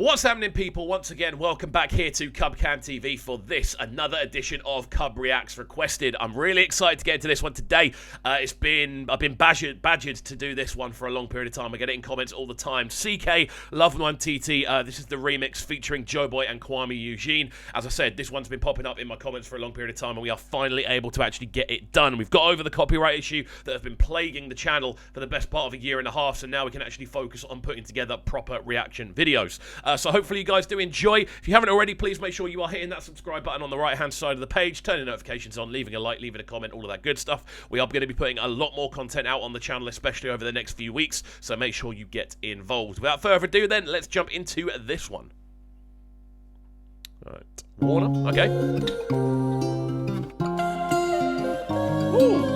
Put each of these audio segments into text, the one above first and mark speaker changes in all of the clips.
Speaker 1: What's happening, people? Once again, welcome back here to CubCamTV for another edition of CubReacts Requested. I'm really excited to get into this one today. I've been badgered to do this one for a long period of time. I get it in comments all the time. CKay, Love Nwantiti. This is the remix featuring Joeboy and Kuami Eugene. As I said, this one's been popping up in my comments for a long period of time, and we are finally able to actually get it done. We've got over the copyright issue that has been plaguing the channel for the best part of a year and a half, so now we can actually focus on putting together proper reaction videos. So hopefully you guys do enjoy. If you haven't already, please make sure you are hitting that subscribe button on the right-hand side of the page, turning notifications on, leaving a like, leaving a comment, all of that good stuff. We are going to be putting a lot more content out on the channel, especially over the next few weeks, so make sure you get involved. Without further ado then, let's jump into this one. Alright, Warner, okay. Ooh.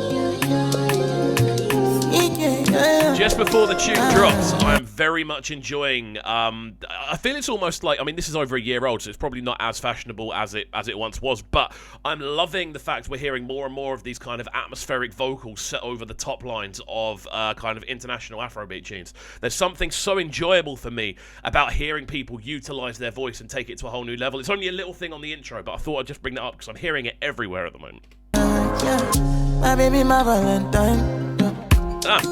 Speaker 1: Just before the tune drops, I am very much enjoying, I feel it's almost like, I mean, this is over a year old, so it's probably not as fashionable as it once was, but I'm loving the fact we're hearing more and more of these kind of atmospheric vocals set over the top lines of kind of international Afrobeat tunes. There's something so enjoyable for me about hearing people utilize their voice and take it to a whole new level. It's only a little thing on the intro, but I thought I'd just bring that up because I'm hearing it everywhere at the moment.
Speaker 2: My baby, my Valentine.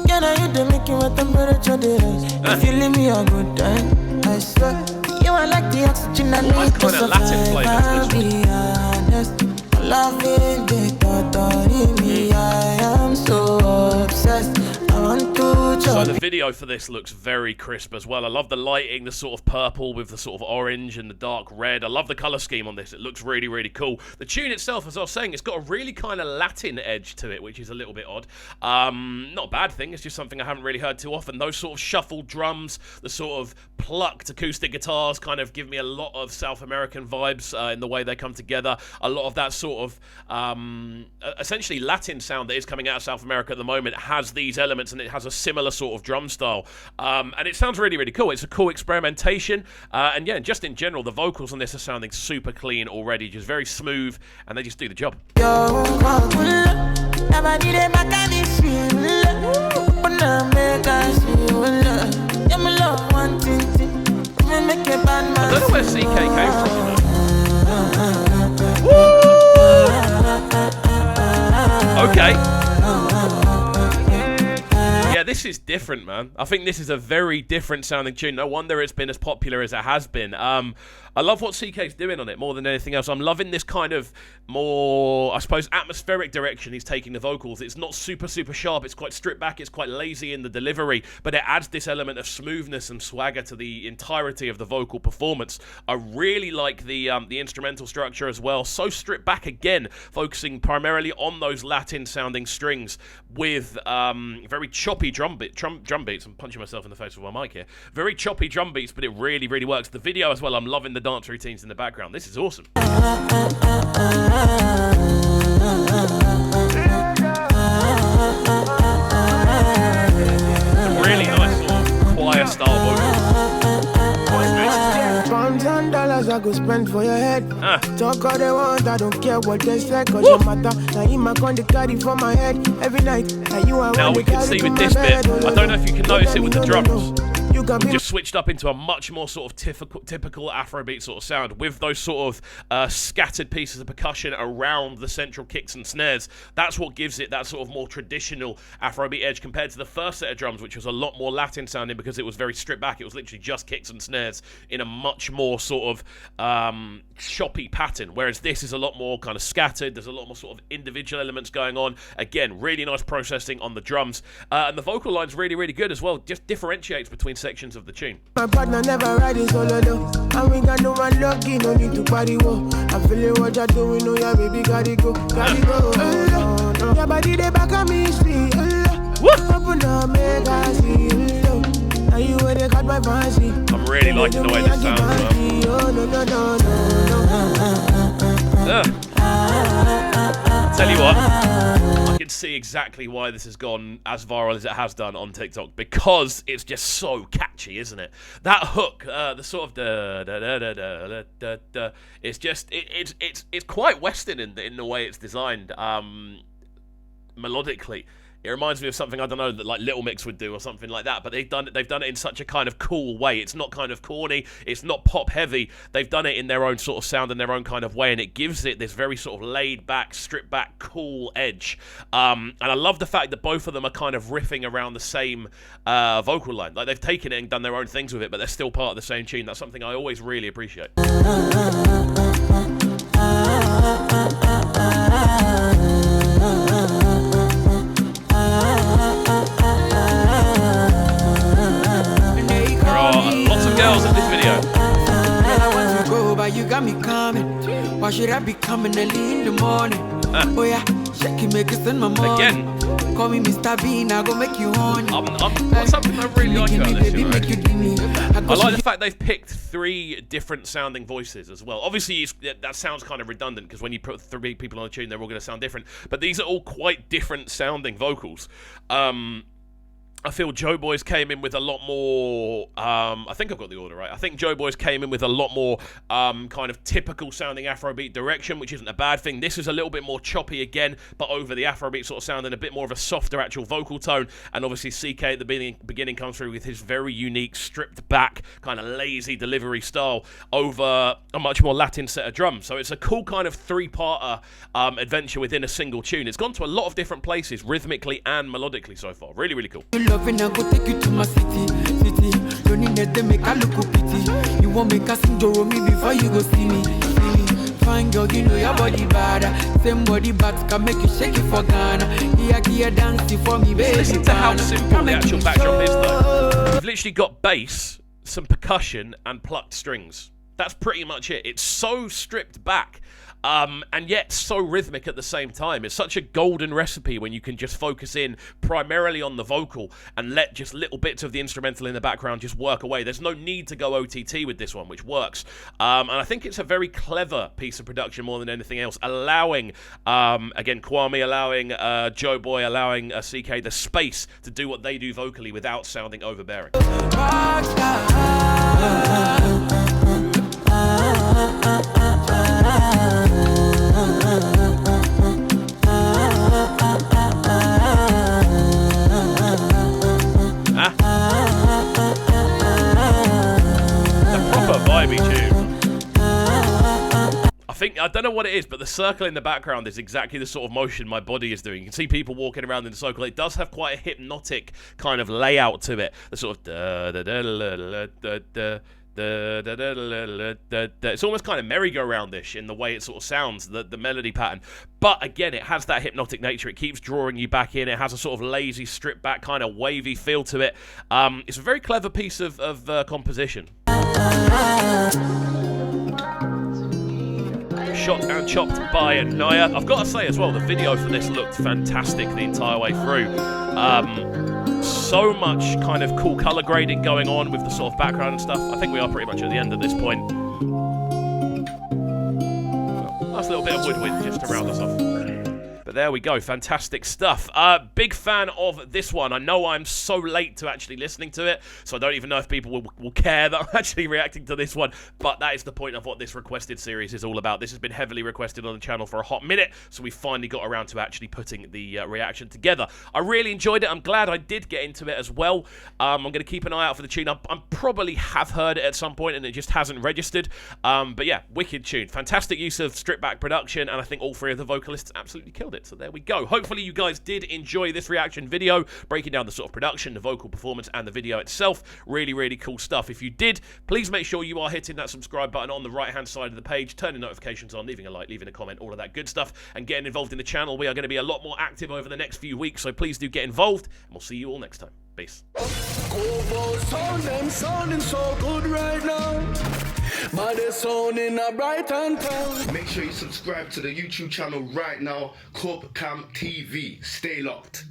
Speaker 2: Can I hit the making with temperature days? If you leave me a good time, I swear you are like the oxygen I need to survive. I'll be honest, loving the thought of me. I am so obsessed. I want to.
Speaker 1: So the video for this looks very crisp as well. I love the lighting, the sort of purple with the sort of orange and the dark red. I love the color scheme on this. It looks really, really cool. The tune itself, as I was saying, it's got a really kind of Latin edge to it, which is a little bit odd. Not a bad thing. It's just something I haven't really heard too often. Those sort of shuffled drums, the sort of plucked acoustic guitars kind of give me a lot of South American vibes in the way they come together. A lot of that sort of essentially Latin sound that is coming out of South America at the moment has these elements, and it has a similar sort of drum style, and it sounds really, really cool. It's a cool experimentation, and yeah, just in general, the vocals on this are sounding super clean already, just very smooth, and they just do the job. I don't know where CKay came from. Woo! Okay. Yeah, this is different, man. I think this is a very different sounding tune. No wonder it's been as popular as it has been. I love what CKay's doing on it more than anything else. I'm loving this kind of more, I suppose, atmospheric direction he's taking the vocals. It's not super, super sharp. It's quite stripped back. It's quite lazy in the delivery, but it adds this element of smoothness and swagger to the entirety of the vocal performance. I really like the instrumental structure as well. So stripped back again, focusing primarily on those Latin-sounding strings with very choppy drum beats. I'm punching myself in the face with my mic here. Very choppy drum beats, but it really, really works. The video as well, I'm loving the dance routines in the background. This is awesome. Really nice sort of choir style vocals.
Speaker 2: $1,000 I go spend for your head. Talk all they want, I don't care what they say, cause you matter. Now you my con carry for my head every night.
Speaker 1: Now we can see with this bit, I don't know if you can notice it with the drums. We've just switched up into a much more sort of typical Afrobeat sort of sound with those sort of scattered pieces of percussion around the central kicks and snares. That's what gives it that sort of more traditional Afrobeat edge compared to the first set of drums, which was a lot more Latin sounding because it was very stripped back. It was literally just kicks and snares in a much more sort of choppy pattern, whereas this is a lot more kind of scattered. There's a lot more sort of individual elements going on. Again, really nice processing on the drums, and the vocal line's really, really good as well. Just differentiates between sections of the tune.
Speaker 2: My partner never ride his solo though, and we got no one lucky, no need to party whoa. I'm feeling what you're doing, oh yeah, baby, gotta go. Your body they back on me, sweet. Open up, make I see you. Now you where they got my fancy.
Speaker 1: I'm really liking the way this sounds. Tell you what, I can see exactly why this has gone as viral as it has done on TikTok, because it's just so catchy, isn't it? That hook, the sort of da da da da da da da, it's just it's quite Western in the way it's designed, melodically. It reminds me of something, I don't know, that like Little Mix would do or something like that, but they've done it in such a kind of cool way. It's not kind of corny, it's not pop heavy. They've done it in their own sort of sound and their own kind of way, and it gives it this very sort of laid back, stripped back, cool edge. And I love the fact that both of them are kind of riffing around the same vocal line. Like they've taken it and done their own things with it, but they're still part of the same tune. That's something I always really appreciate. Lots of girls in this video.
Speaker 3: Girl, I want to go, but you got me coming. Why should I be coming early in the morning? Oh yeah, shake it, make it in my morning.
Speaker 1: Again.
Speaker 3: Call me Mr. Bean, I go make you horny.
Speaker 1: What's something I really like about this, you know? I like the fact they've picked 3 different sounding voices as well. Obviously, that sounds kind of redundant because when you put 3 people on a tune, they're all going to sound different. But these are all quite different sounding vocals. I feel Joeboy's came in with a lot more, I think I've got the order right. I think Joeboy's came in with a lot more kind of typical sounding Afrobeat direction, which isn't a bad thing. This is a little bit more choppy again, but over the Afrobeat sort of sound and a bit more of a softer actual vocal tone. And obviously CKay at the beginning comes through with his very unique, stripped back, kind of lazy delivery style over a much more Latin set of drums. So it's a cool kind of 3-parter adventure within a single tune. It's gone to a lot of different places, rhythmically and melodically so far. Really, really cool.
Speaker 3: Loving, I go take you to my city. Don't need that, they make a look pity. You won't make a sing to me before you go see me. Fine girl, you know your body bad. Same body but can make you shake it for Ghana. Here, dance for me, baby.
Speaker 1: Listen to how simple the actual backdrop is, though. You've literally got bass, some percussion, and plucked strings. That's pretty much it. It's so stripped back. And yet so rhythmic at the same time. It's such a golden recipe when you can just focus in primarily on the vocal and let just little bits of the instrumental in the background just work away. There's no need to go OTT with this one, which works. And I think it's a very clever piece of production more than anything else, allowing, again, Kuami, allowing Joeboy, allowing CKay the space to do what they do vocally without sounding overbearing. I don't know what it is, but the circle in the background is exactly the sort of motion my body is doing. You can see people walking around in a circle. It does have quite a hypnotic kind of layout to it. The sort of it's almost kind of merry-go-round-ish in the way it sort of sounds, the melody pattern. But again, it has that hypnotic nature. It keeps drawing you back in. It has a sort of lazy, stripped back, kind of wavy feel to it. It's a very clever piece of composition. Shot and chopped by Naya. I've got to say as well, the video for this looked fantastic the entire way through. So much kind of cool colour grading going on with the sort of background and stuff. I think we are pretty much at the end at this point. Well, nice little bit of woodwind just to round us off. But there we go, fantastic stuff. Big fan of this one. I know I'm so late to actually listening to it, so I don't even know if people will care that I'm actually reacting to this one, but that is the point of what this requested series is all about. This has been heavily requested on the channel for a hot minute, so we finally got around to actually putting the reaction together. I really enjoyed it. I'm glad I did get into it as well. I'm going to keep an eye out for the tune. I probably have heard it at some point and it just hasn't registered. But yeah, wicked tune. Fantastic use of stripped back production, and I think all 3 of the vocalists absolutely killed it. So there we go. Hopefully you guys did enjoy this reaction video, breaking down the sort of production, the vocal performance, and the video itself. Really, really cool stuff. If you did, please make sure you are hitting that subscribe button on the right-hand side of the page, turning notifications on, leaving a like, leaving a comment, all of that good stuff, and getting involved in the channel. We are going to be a lot more active over the next few weeks, so please do get involved, and we'll see you all next time. Peace.
Speaker 4: Sounding so good right now. But they're sounding a bright and town.
Speaker 5: Make sure you subscribe to the YouTube channel right now, CubCamTV. Stay locked.